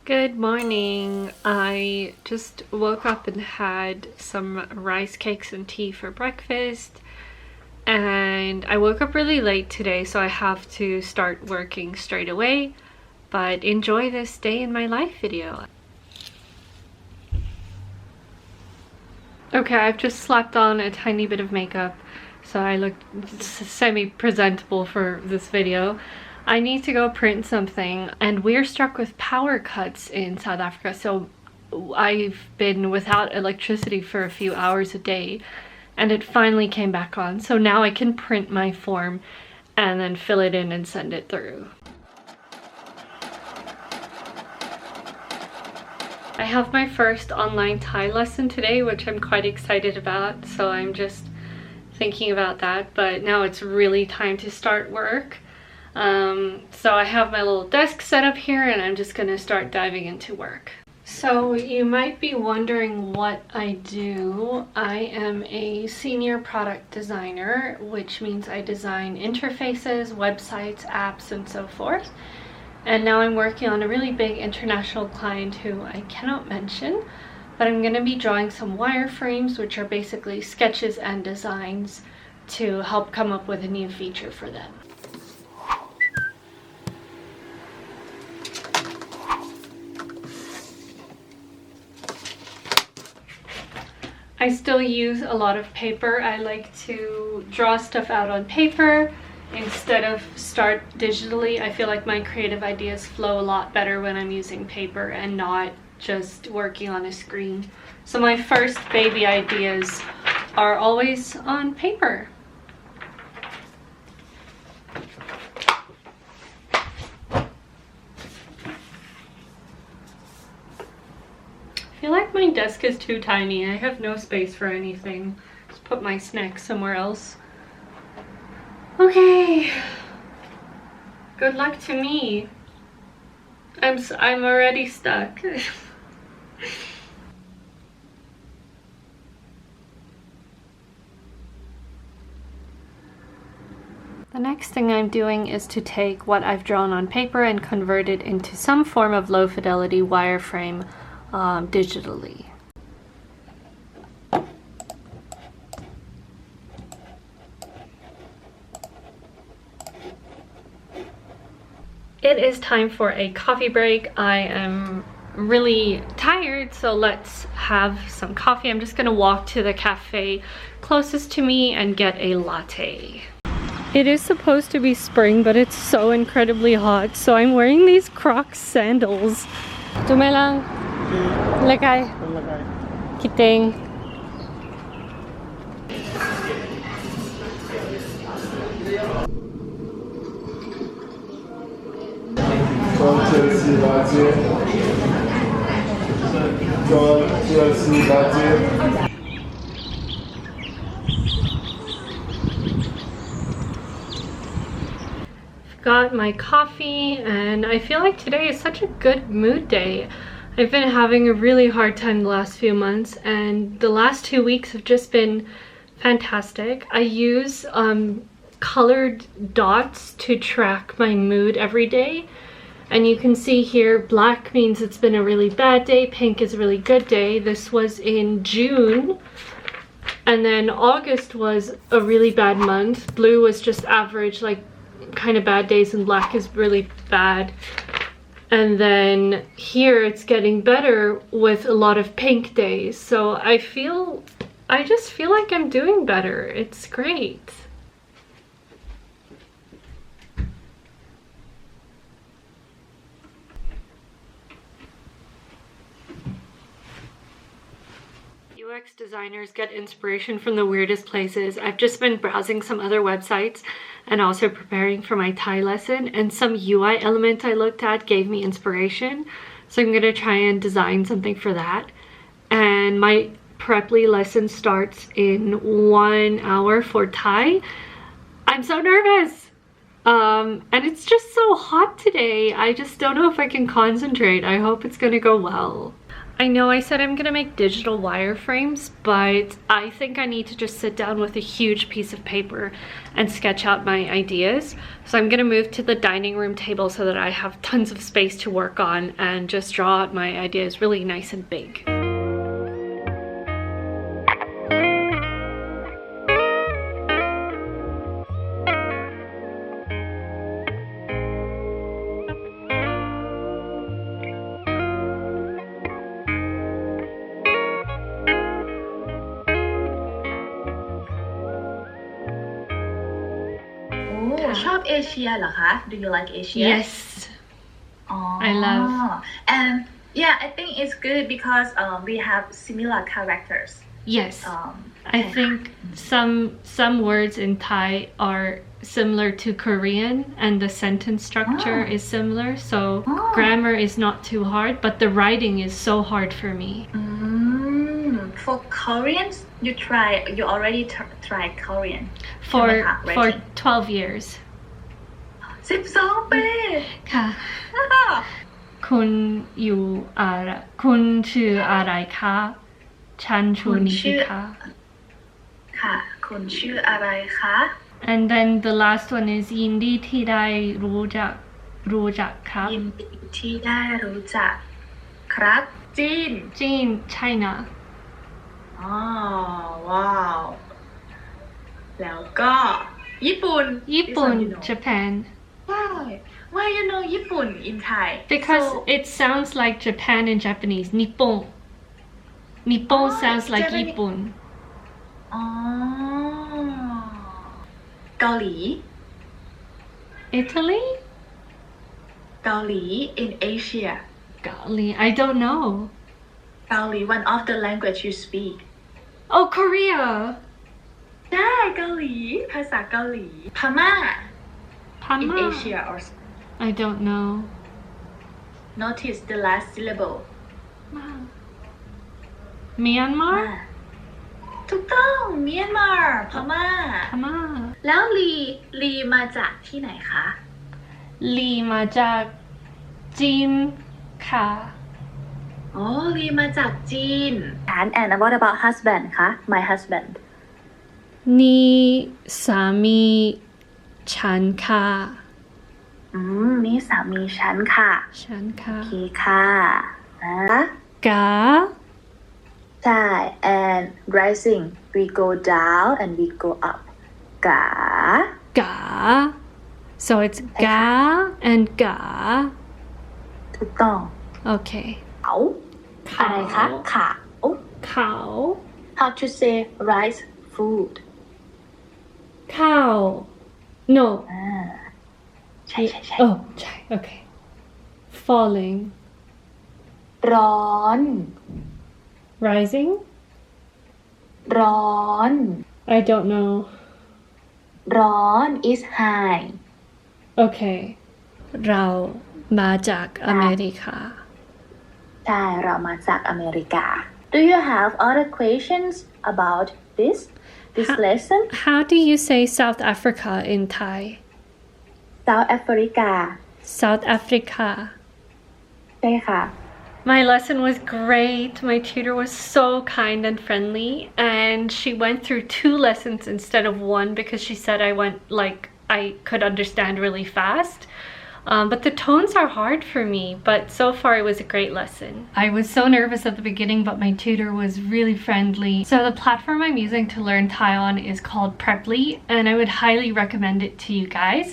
Good morning. I just woke up and had some rice cakes and tea for breakfast, and I woke up really late today, so I have to start working straight away. But enjoy this day in my life video. Okay, I've just slapped on a tiny bit of makeup, so I look semi-presentable for this video. I need to go print something, and we're struck with power cuts in South Africa, so I've been without electricity for a few hours a day, and it finally came back on, so now I can print my form and then fill it in and send it through. I have my first online Thai lesson today, which I'm quite excited about, so I'm just thinking about that, but now it's really time to start work. So I have my little desk set up here, and I'm just gonna start diving into work. So you might be wondering what I do. I am a senior product designer, which means I design interfaces, websites, apps, and so forth. And now I'm working on a really big international client who I cannot mention, but I'm gonna be drawing some wireframes, which are basically sketches and designs to help come up with a new feature for them. I still use a lot of paper. I like to draw stuff out on paper instead of start digitally. I feel like my creative ideas flow a lot better when I'm using paper and not just working on a screen. So my first baby ideas are always on paper. I feel like my desk is too tiny. I have no space for anything. Just put my snacks somewhere else. Okay. Good luck to me. I'm already stuck. The next thing I'm doing is to take what I've drawn on paper and convert it into some form of low fidelity wireframe digitally. It is time for a coffee break. I am really tired, so let's have some coffee. I'm just gonna walk to the cafe closest to me and get a latte. It is supposed to be spring, but it's so incredibly hot, so I'm wearing these Crocs sandals. Tumay lang. Lagay. Kiting. Got my coffee, and I feel like today is such a good mood day. I've been having a really hard time the last few months, and the last 2 weeks have just been fantastic. I use colored dots to track my mood every day, and you can see here black means it's been a really bad day, pink is a really good day. This was in June, and then August was a really bad month. Blue was just average, like kind of bad days, and black is really bad. And then here it's getting better with a lot of pink days. So I just feel like I'm doing better. It's great. UX designers get inspiration from the weirdest places. I've just been browsing some other websites and also preparing for my Thai lesson, and some UI element I looked at gave me inspiration. So I'm gonna try and design something for that. And my Preply lesson starts in 1 hour for Thai. I'm so nervous. And it's just so hot today. I just don't know if I can concentrate. I hope it's gonna go well. I know I said I'm gonna make digital wireframes, but I think I need to just sit down with a huge piece of paper and sketch out my ideas. So I'm gonna move to the dining room table so that I have tons of space to work on and just draw out my ideas really nice and big.ชอบเอเชียเหรอคะ Do you like Asia? Yes. I love. And yeah, I think it's good because we have similar characters. Yes. I think some words in Thai are similar to Korean and the sentence structure is similar. So grammar is not too hard, but the writing is so hard for me. For Koreans, you already tried Korean. For 12 years. 12 ปี ค่ะ คุณอยู่อะไรคุณชื่ออะไรคะฉันชื่อนิติค่ะ ค่ะคุณชื่ออะไรคะ And then the last one is ยินดีที่ได้รู้จักครับ ยินดีที่ได้รู้จักครับจีน China อ๋อว้าวแล้วก็ญี่ปุ่น Japan Why you know ญี่ปุ่น in Thai because it sounds like Japan in Japanese Nippon sounds like ญี่ปุ่น อ๋อเกาหลี Italy เกาหลี in Asia เกาหลี I don't know เกาหลี one of the language you speak Oh Korea ใช่เกาหลีภาษาเกาหลีพม่า in Pama Asia or I don't know notice the last syllable Myanmar ถูกต้องเมียนมาพม่า Pama แล้วลีมาจากที่ไหนคะ ลีมาจากจีนค่ะ อ๋อลีมาจากจีน and what about husband คะ my husband นี่สามีฉันค่ะ นี่สามีฉันค่ะ ฉันค่ะ โอเคค่ะนะ กา ใช่ and rising we go down and we go up กาก า so it's กา and กา ถูกต้อง okay เขาอะไรคะขาว เขา how to say rice food ข้าว no ใช่ oh ใช่ okay falling ร้อน rising ร้อน I don't know ร้อน is high okay เรามาจากอเมริกา ใช่เรามาจากอเมริกา Do you have other questions about this lesson How do you say South Africa in Thai South Africa South Africa ใช่ค่ะ My lesson was great. My tutor was so kind and friendly, and she went through 2 lessons instead of 1 because she said I could understand really fast. But the tones are hard for me, but so far it was a great lesson. I was so nervous at the beginning, but my tutor was really friendly. So the platform I'm using to learn Thai on is called Preply, and I would highly recommend it to you guys.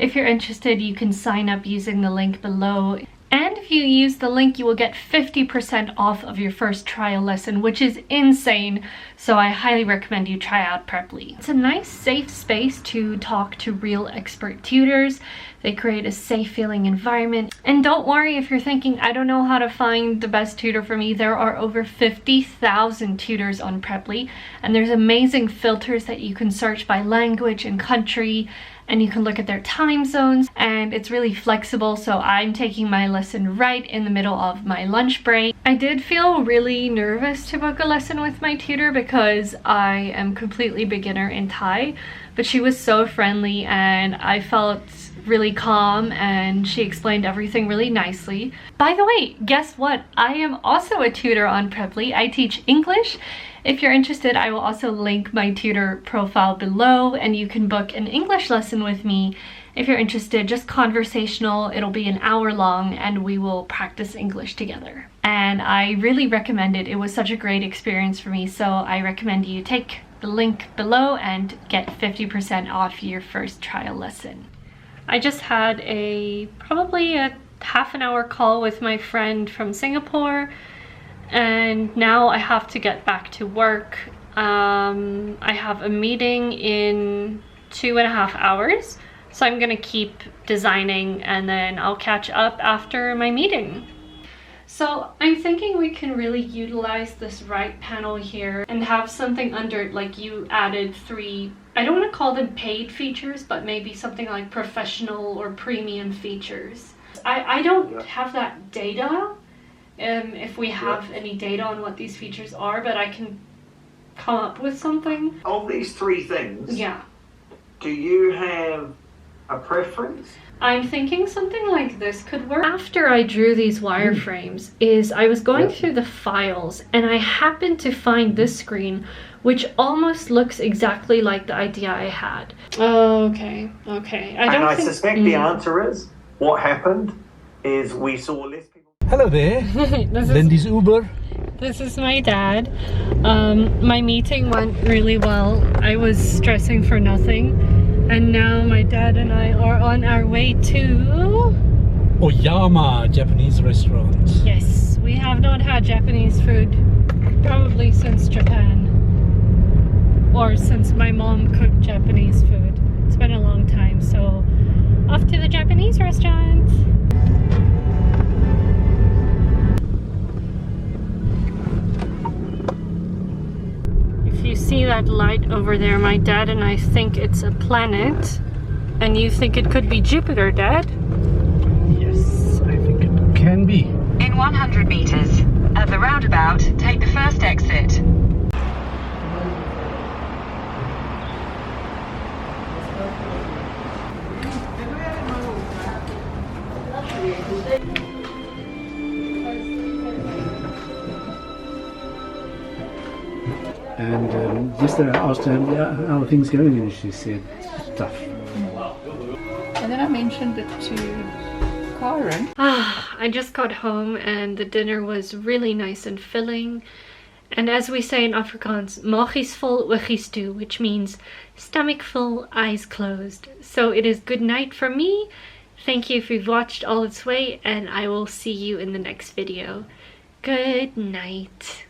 If you're interested, you can sign up using the link below. And if you use the link, you will get 50% off of your first trial lesson, which is insane. So I highly recommend you try out Preply. It's a nice, safe space to talk to real expert tutors. They create a safe feeling environment. And don't worry if you're thinking, I don't know how to find the best tutor for me. There are over 50,000 tutors on Preply, and there's amazing filters that you can search by language and country, and you can look at their time zones, and it's really flexible. So I'm taking my lesson right in the middle of my lunch break. I did feel really nervous to book a lesson with my tutor because I am completely beginner in Thai, but she was so friendly and I felt really calm and she explained everything really nicely. By the way, guess what? I am also a tutor on Preply. I teach English. If you're interested, I will also link my tutor profile below and you can book an English lesson with me. If you're interested, just conversational, it'll be an hour long and we will practice English together. And I really recommend it. It was such a great experience for me, so I recommend you take the link below and get 50% off your first trial lesson. I just had probably a half an hour call with my friend from Singapore, and now I have to get back to work. I have a meeting in 2.5 hours, so I'm gonna keep designing and then I'll catch up after my meeting. So I'm thinking we can really utilize this right panel here and have something under it, like you added 3, I don't want to call them paid features, but maybe something like professional or premium features. I don't have that data, if we have any data on what these features are, but I can come up with something. Of these 3 things, yeah. Do you have a preference? I'm thinking something like this could work. After I drew these wireframes, I was going through the files and I happened to find this screen which almost looks exactly like the idea I had. Oh, okay. I suspect the answer is, what happened is we saw less people. Hello there, Lindie's Uber. This is my dad. My meeting went really well. I was stressing for nothing. And now my dad and I are on our way to Oyama Japanese restaurant. Yes, we have not had Japanese food probably since Japan. Or since my mom cooked Japanese food. It's been a long time, so off to the Japanese restaurant. If you see that light over there, my dad and I think it's a planet. And you think it could be Jupiter, Dad? Yes, I think it can be. In 100 meters, at the roundabout, take the first exit. And yesterday I asked her how are things going, and she said it's tough. And then I mentioned it to Karen. I just got home and the dinner was really nice and filling. And as we say in Afrikaans, maag is vol, oog is toe, which means stomach full, eyes closed. So it is good night for me. Thank you if you've watched all its way, and I will see you in the next video. Good night.